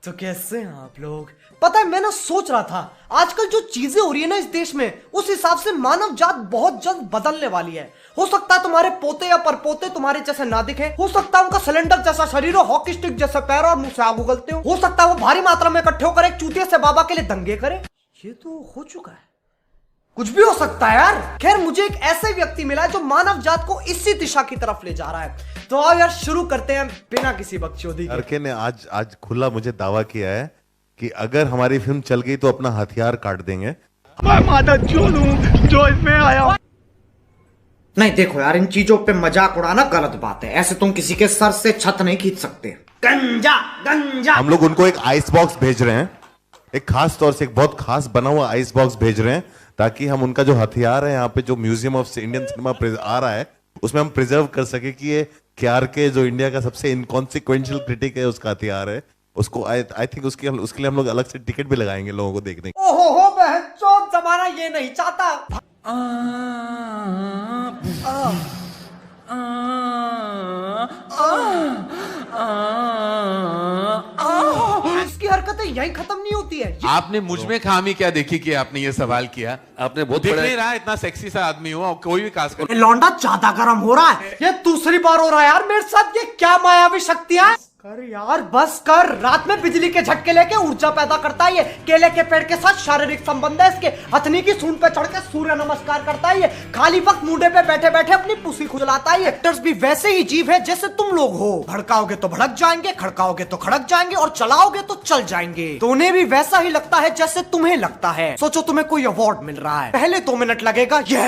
तो कैसे हैं आप लोग? पता है मैं ना सोच रहा था आजकल जो चीजें हो रही है ना इस देश में, उस हिसाब से मानव जात बहुत जल्द बदलने वाली है। हो सकता है तुम्हारे पोते या परपोते तुम्हारे जैसे ना दिखे, हो सकता है उनका सिलेंडर जैसा शरीर हो, हॉकी स्टिक जैसे पैर और मुंह से आग उगलते हो सकता है वो भारी मात्रा में इकट्ठे होकर एक चूतिया से बाबा के लिए दंगे करे। ये तो हो चुका है, कुछ भी हो सकता है यार। खैर मुझे एक ऐसे व्यक्ति मिला है जो मानव जात को इसी दिशा की तरफ ले जा रहा है। तो आओ यार शुरू करते हैं बिना किसी बकचोदी के। लड़के ने आज खुला मुझे दावा किया है कि अगर हमारी फिल्म चल गई तो अपना हथियार काट देंगे। मैं माता चोर हूं जो इसमें आया। नहीं देखो यार, इन चीजों पे मजाक उड़ाना गलत बात है। ऐसे तुम किसी के सर से छत नहीं खींच सकते। गंजा गंजा। हम लोग उनको एक आइस बॉक्स भेज रहे हैं, एक खास तौर से एक बहुत खास बना हुआ आइस बॉक्स भेज रहे हैं, ताकि हम उनका जो हथियार है यहाँ पे जो म्यूजियम ऑफ इंडियन सिनेमा आ रहा है उसमें हम प्रिजर्व कर सके कि ये KRK जो इंडिया का सबसे इनकॉन्सिक्वेंशियल क्रिटिक है उसका हथियार है। उसको आई थिंक उसके लिए हम लोग अलग से टिकट भी लगाएंगे लोगों को देखने। ओहो हो बहनचोद, जमाना ये नहीं चाहता। इसकी हरकतें यही खत्म नहीं होती है। आपने मुझ में खामी क्या देखी कि आपने ये सवाल किया? आपने बहुत दिख नहीं रहा इतना सेक्सी सा आदमी हुआ, कोई भी खास कर लौंडा ज्यादा गर्म हो रहा है। ये दूसरी बार हो रहा है यार मेरे साथ। ये क्या मायावी शक्तियां कर यार, बस कर। रात में बिजली के झटके लेके ऊर्जा पैदा करता है ये। केले के पेड़ के साथ शारीरिक संबंध है इसके। हथनी की सूंड पे चढ़ के सूर्य नमस्कार करता है ये। खाली वक्त मुंडे पे बैठे बैठे अपनी पुसी खुजलाता है ये। एक्टर्स भी वैसे ही जीव है जैसे तुम लोग हो। भड़काओगे तो भड़क जाएंगे, खड़काओगे तो खड़क जाएंगे और चलाओगे तो चल जाएंगे। तो उन्हें भी वैसा ही लगता है जैसे तुम्हें लगता है। सोचो तुम्हें कोई अवार्ड मिल रहा है, पहले 2 मिनट लगेगा ये,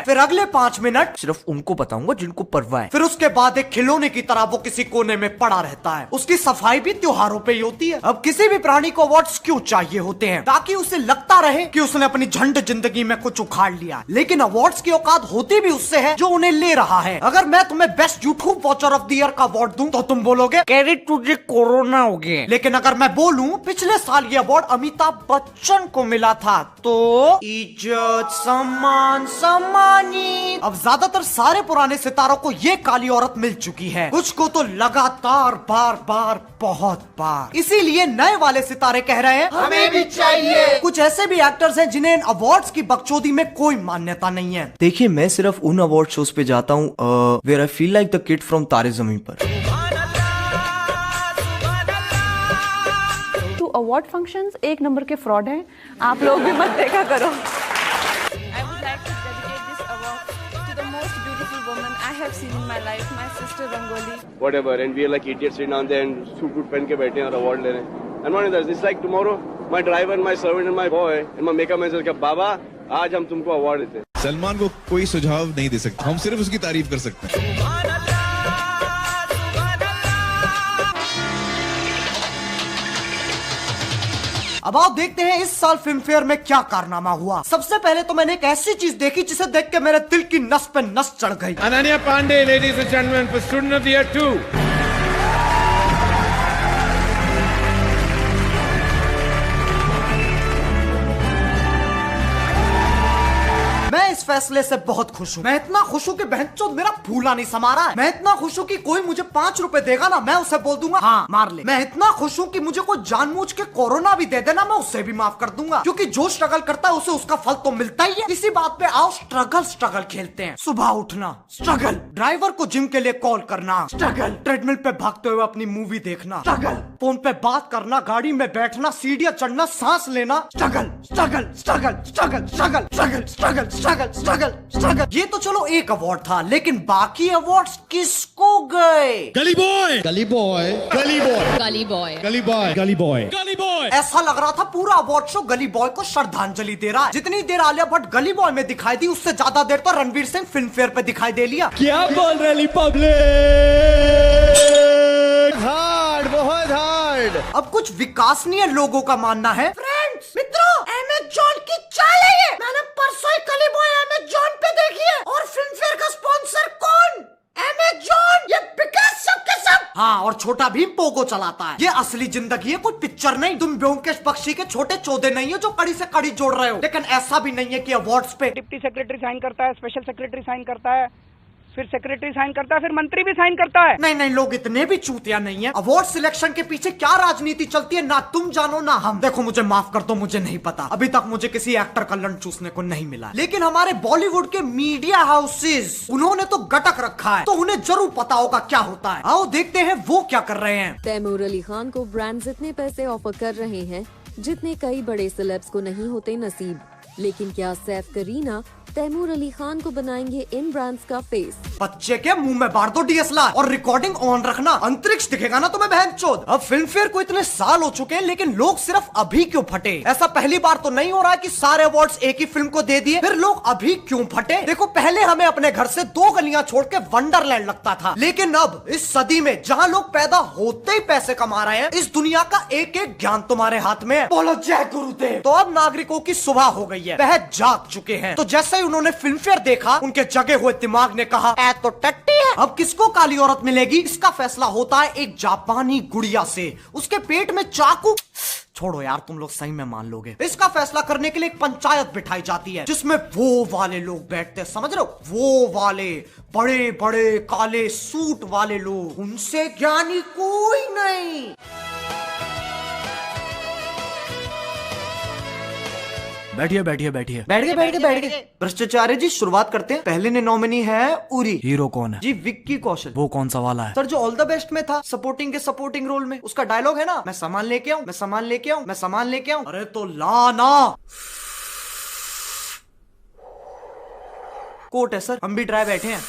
फिर अगले 5 मिनट सिर्फ उनको बताऊंगा जिनको परवाह है। फिर उसके बाद एक खिलौने की तरह वो किसी कोने में पड़ा रहता है। उसकी सफाई भी त्योहारों पे ही होती है। अब किसी भी प्राणी को अवार्ड्स क्यों चाहिए होते हैं? ताकि उसे लगता रहे कि उसने अपनी झंड जिंदगी में कुछ उखाड़ लिया। लेकिन अवार्ड्स की औकात होती भी उससे है जो उन्हें ले रहा है। अगर मैं तुम्हें best YouTube watcher of the year का अवार्ड दूं तो तुम बोलोगे क्रेडिट तुझे कोरोना हो गया। लेकिन अगर मैं बोलूं पिछले साल ये अवार्ड अमिताभ बच्चन को मिला था तो इज्जत सम्मान सम्मानित। अब ज्यादातर सारे पुराने सितारों को ये काली औरत मिल चुकी है, कुछ को तो लगातार बार बार बहुत बार। इसीलिए नए वाले सितारे कह रहे हैं हमें भी चाहिए। कुछ ऐसे भी एक्टर्स हैं जिन्हें अवार्ड्स की बकचोदी में कोई मान्यता नहीं है। देखिए मैं सिर्फ उन अवार्ड शोज पे जाता हूँ where I feel like the kid from Taare Zameen Par. तो अवार्ड फंक्शंस एक नंबर के फ्रॉड हैं, आप लोग भी मत देखा करो। Whatever, and we are like idiots sitting down there and suit पहन के बैठे हैं और अवार्ड ले रहे हैं। And one is this like tomorrow, my driver, my servant and my boy and my makeup man says बाबा आज हम तुमको अवार्ड देते हैं। सलमान को कोई सुझाव नहीं दे सकता, हम सिर्फ उसकी तारीफ कर सकते हैं। अब आओ देखते हैं इस साल फिल्म फेयर में क्या कारनामा हुआ। सबसे पहले तो मैंने एक ऐसी चीज देखी जिसे देख के मेरे दिल की नस पे नस चढ़ गई। Ananya Pandey, ladies and gentleman, for student of the year 2। मैं इस फैसले से बहुत खुश हूँ। मैं इतना खुश हूँ कि बहनचोद मेरा फूला नहीं समा रहा है। मैं इतना खुश हूँ कि कोई मुझे 5 रुपए देगा ना, मैं उसे बोल दूंगा हाँ मार ले। मैं इतना खुश हूँ कि मुझे कोई जानबूझ के कोरोना भी दे देना, मैं उसे भी माफ कर दूंगा। क्योंकि जो स्ट्रगल करता है उसे उसका फल तो मिलता ही है। इसी बात पे आओ स्ट्रगल खेलते हैं। सुबह उठना स्ट्रगल, ड्राइवर को जिम के लिए कॉल करना स्ट्रगल, ट्रेडमिल पे भागते हुए अपनी मूवी देखना स्ट्रगल, फोन पे बात करना, गाड़ी में बैठना, सीढ़ियाँ चढ़ना, सांस लेना struggle struggle struggle struggle struggle struggle struggle struggle struggle struggle. ये तो चलो एक अवार्ड था, लेकिन बाकी अवार्ड्स किसको गए? गली बॉय, गली बॉय, गली बॉय, गली बॉय, गली बॉय, गली बॉय, गली बॉय। ऐसा लग रहा था पूरा अवार्ड शो गली बॉय को श्रद्धांजलि दे रहा है। जितनी देर आलिया भट्ट गली बॉय में दिखाई दी, उससे ज्यादा देर तो रणवीर सिंह फिल्म फेयर पे दिखाई दे लिया। क्या बोल रही पब्लिक? हार्ड, बहुत हार्ड। अब कुछ विकासनीय लोगों का मानना है फ्रेंड्स, मित्रों, अमेज़न की चाय है ये। मैंने परसों ही गली बॉय अमेज़न पे देखी है। और फिल्म फेयर का स्पॉन्सर कौन? अमेज़न। ये बिकास सबके सब। हाँ, और छोटा भीम पोगो चलाता है। ये असली जिंदगी है, कोई पिक्चर नहीं। तुम ब्योमकेश बख्शी के छोटे चौधे नहीं हो जो कड़ी से कड़ी जोड़ रहे हो। लेकिन ऐसा भी नहीं है कि अवार्ड्स पे डिप्टी सेक्रेटरी साइन करता है, स्पेशल सेक्रेटरी साइन करता है, फिर सेक्रेटरी साइन करता है, फिर मंत्री भी साइन करता है। नहीं नहीं, लोग इतने भी चूतिया नहीं है। अवार्ड सिलेक्शन के पीछे क्या राजनीति चलती है ना तुम जानो ना हम। देखो मुझे माफ कर दो, मुझे नहीं पता, अभी तक मुझे किसी एक्टर का लंच चूसने को नहीं मिला, लेकिन हमारे बॉलीवुड के मीडिया हाउसेस उन्होंने तो गटक रखा है, तो उन्हें जरूर पता होगा क्या होता है। आओ देखते हैं वो क्या कर रहे हैं। तैमूर अली खान को ब्रांड्स इतने पैसे ऑफर कर रहे हैं जितने कई बड़े सेलेब्स को नहीं होते नसीब, लेकिन क्या सैफ करीना तैमूर अली खान को बनाएंगे इन ब्रांड्स का फेस? बच्चे के मुंह में बार दो डीएसएलआर और रिकॉर्डिंग ऑन रखना, अंतरिक्ष दिखेगा ना तुम्हें बहनचोद। अब फिल्म फेयर को इतने साल हो चुके हैं, लेकिन लोग सिर्फ अभी क्यों फटे? ऐसा पहली बार तो नहीं हो रहा है कि सारे अवार्ड्स एक ही फिल्म को दे दिए, फिर लोग अभी क्यों फटे? देखो पहले हमें अपने घर से 2 गलियां छोड़ के वंडरलैंड लगता था, लेकिन अब इस सदी में जहां लोग पैदा होते ही पैसे कमा रहे हैं, इस दुनिया का एक एक ज्ञान तुम्हारे हाथ में है। बोलो जय गुरुदेव। तो अब नागरिकों की सुबह हो गई है, वह जाग चुके हैं। तो जैसे ही उन्होंने फिल्म फेयर देखा, उनके जगे हुए दिमाग ने कहा ऐ तो टट्टी है, अब किसको काली औरत मिलेगी? इसका फैसला होता है एक जापानी गुड़िया से। उसके पेट में चाकू, छोड़ो यार तुम लोग सही में मान लोगे। इसका फैसला करने के लिए एक पंचायत बिठाई जाती है, जिसमें वो वाले लोग बैठते हैं, समझ रहे हो, वो वाले बड़े बड़े काले सूट वाले लोग, उनसे ज्ञानी कोई नहीं। बैठिए बैठिए बैठिए। बैठ गए। भ्रष्टाचार्य जी शुरुआत करते हैं। पहले ने नॉमिनी है उरी। हीरो कौन है? जी विक्की कौशल। वो कौन सा वाला है? सर जो ऑल द बेस्ट में था, सपोर्टिंग के सपोर्टिंग रोल में, उसका डायलॉग है ना, मैं सामान लेके आऊं, मैं सामान लेके आऊं, मैं सामान लेके आऊं। अरे तो ला ना। कोर्ट है सर, हम भी ड्राई बैठे हैं,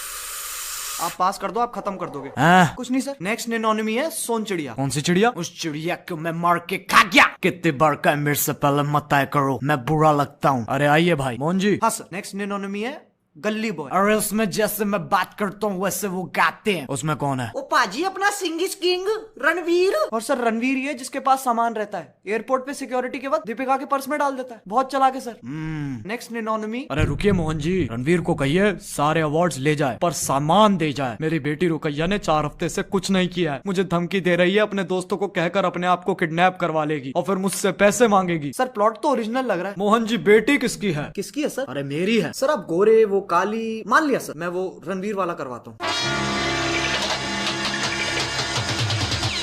आप पास कर दो, आप खत्म कर दोगे। कुछ नहीं सर। नेक्स्ट एनोनिमी है सोन चिड़िया। कौन सी चिड़िया? उस चिड़िया को मैं मार के खा गया। कितने बार का मेरे से पहले मत तय करो, मैं बुरा लगता हूँ। अरे आइए भाई। मोहन जी। हाँ सर। नेक्स्ट एनोनिमी है गली बॉय। अरे उसमें जैसे मैं बात करता हूँ वैसे वो गाते हैं। उसमें कौन है? वो पाजी अपना सिंग इज किंग रणवीर। और सर रणवीर ये जिसके पास सामान रहता है, एयरपोर्ट पे सिक्योरिटी के वक्त दीपिका के पर्स में डाल देता है, बहुत चला के सर। नेक्स्ट एनोनिमी। अरे रुकिए मोहन जी, रणवीर को कहिए सारे अवार्ड्स ले जाए पर सामान दे जाए। मेरी बेटी रुकैया ने 4 हफ्ते से कुछ नहीं किया है, मुझे धमकी दे रही है अपने दोस्तों को कहकर अपने आप को किडनैप करवा लेगी और फिर मुझसे पैसे मांगेगी। सर प्लॉट तो ओरिजिनल लग रहा है। मोहन जी बेटी किसकी है? किसकी है सर? अरे मेरी है सर। आप गोरे, वो काली, मान लिया सर, मैं वो रणवीर वाला करवाता हूँ।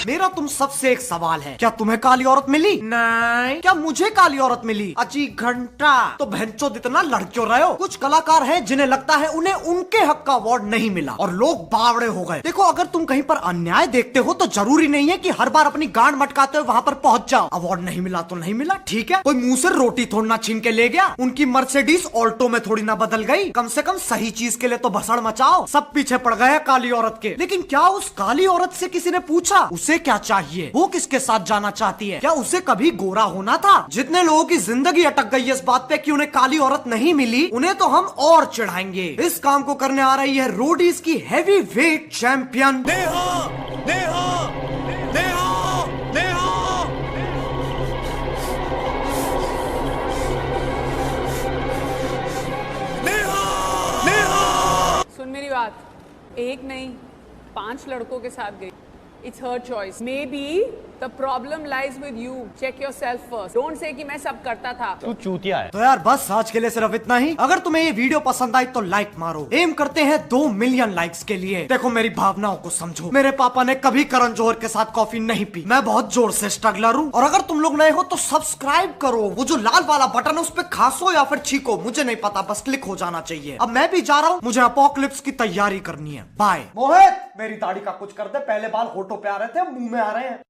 मेरा तुम सबसे एक सवाल है, क्या तुम्हें काली औरत मिली? नहीं। क्या मुझे काली औरत मिली? अजी घंटा। तो बहनचोद इतना लड़ क्यों रहे हो? कुछ कलाकार हैं जिन्हें लगता है उन्हें उनके हक का अवार्ड नहीं मिला और लोग बावड़े हो गए। देखो अगर तुम कहीं पर अन्याय देखते हो तो जरूरी नहीं है कि हर बार अपनी गांड मटकाते हुए वहां पर पहुंच जाओ। अवार्ड नहीं मिला तो नहीं मिला, ठीक है, कोई मुंह से रोटी थोड़ी ना छीन के ले गया, उनकी मर्सिडीज ऑल्टो में थोड़ी ना बदल गई। कम से कम सही चीज के लिए तो भसड़ मचाओ। सब पीछे पड़ गए काली औरत के। लेकिन क्या उस काली औरत से किसी ने पूछा उसे क्या चाहिए, वो किसके साथ जाना चाहती है? क्या उसे कभी गोरा होना था? जितने लोगों की जिंदगी अटक गई इस बात पे कि उन्हें काली औरत नहीं मिली, उन्हें तो हम और चिढ़ाएंगे। इस काम को करने आ रही है रोडीज की heavy weight champion Neha. Neha Neha Neha. सुन मेरी बात, एक नहीं 5 लड़कों के साथ गई। It's her choice. Maybe the problem lies with you. Check yourself first. Don't say कि मैं सब करता था। तू चूतिया है। तो यार बस आज के लिए सिर्फ इतना ही। अगर तुम्हें ये वीडियो पसंद आई तो लाइक मारो। एम करते हैं 2 मिलियन लाइक्स के लिए। देखो मेरी भावनाओं को समझो। मेरे पापा ने कभी करण जौहर के साथ कॉफी नहीं पी। मैं बहुत जोर से स्ट्रगलर हूँ। और अगर तुम लोग नए हो तो सब्सक्राइब करो। वो जो लाल वाला बटन है उस पर खासो या फिर छीको, मुझे नहीं पता, बस क्लिक हो जाना चाहिए। अब मैं भी जा रहा हूँ, मुझे अपोकलिप्स की तैयारी करनी है। बाय। मोहित मेरी दाढ़ी का कुछ कर दे, पहले बाल होठों पे आ रहे थे, मुंह में आ रहे हैं।